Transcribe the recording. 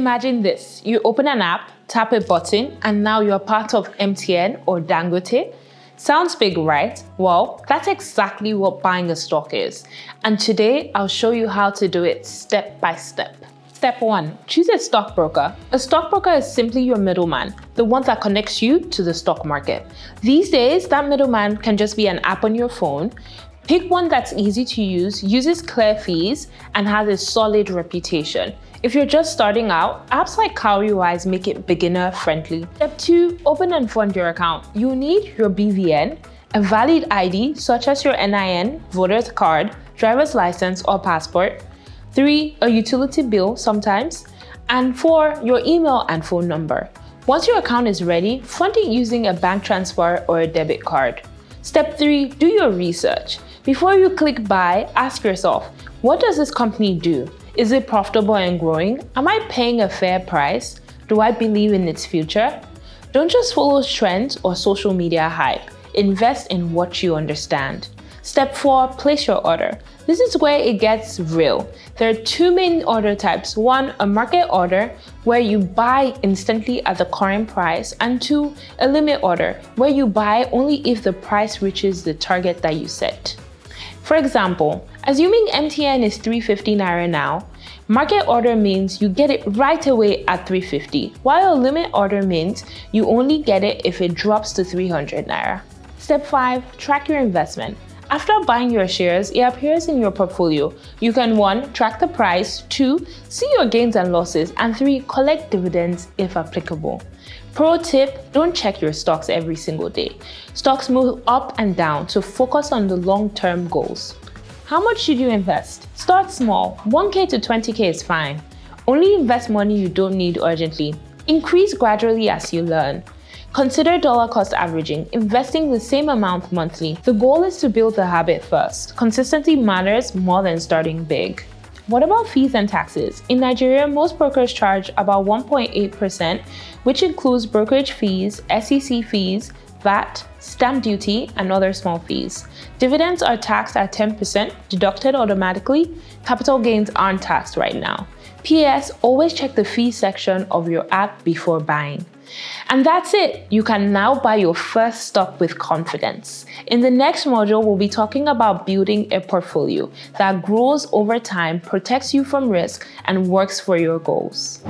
imagine this. You open an app, tap a button, and now you're part of MTN or Dangote. Sounds big, right? Well, that's exactly what buying a stock is. And today, I'll show you how to do it step by step. Step 1. Choose a stockbroker. A stockbroker is simply your middleman, the one that connects you to the stock market. These days, that middleman can just be an app on your phone. Pick one that's easy to use, uses clear fees, and has a solid reputation. If you're just starting out, apps like Cowrywise make it beginner friendly. Step 2. Open and fund your account. You need your BVN, a valid ID such as your NIN, voter's card, driver's license, or passport. 3. A utility bill sometimes. And 4. Your email and phone number. Once your account is ready, fund it using a bank transfer or a debit card. Step 3. Do your research. Before you click buy, ask yourself, what does this company do? Is it profitable and growing? Am I paying a fair price? Do I believe in its future? Don't just follow trends or social media hype. Invest in what you understand. Step 4. Place your order. This is where it gets real. There are 2 main order types. 1. A market order, where you buy instantly at the current price. And 2. A limit order, where you buy only if the price reaches the target that you set. For example, assuming MTN is 350 Naira now, market order means you get it right away at 350, while a limit order means you only get it if it drops to 300 Naira. Step 5. Track your investment. After buying your shares, it appears in your portfolio. You can 1. Track the price, 2. See your gains and losses, and 3. Collect dividends if applicable. Pro tip, don't check your stocks every single day. Stocks move up and down, so focus on the long-term goals. How much should you invest? Start small. 1K to 20K is fine. Only invest money you don't need urgently. Increase gradually as you learn. Consider dollar cost averaging, investing the same amount monthly. The goal is to build the habit first. Consistency matters more than starting big. What about fees and taxes? In Nigeria, most brokers charge about 1.8%, which includes brokerage fees, SEC fees, VAT, stamp duty, and other small fees. Dividends are taxed at 10%, deducted automatically. Capital gains aren't taxed right now. P.S. Always check the fee section of your app before buying. And that's it! You can now buy your first stock with confidence. In the next module, we'll be talking about building a portfolio that grows over time, protects you from risk, and works for your goals.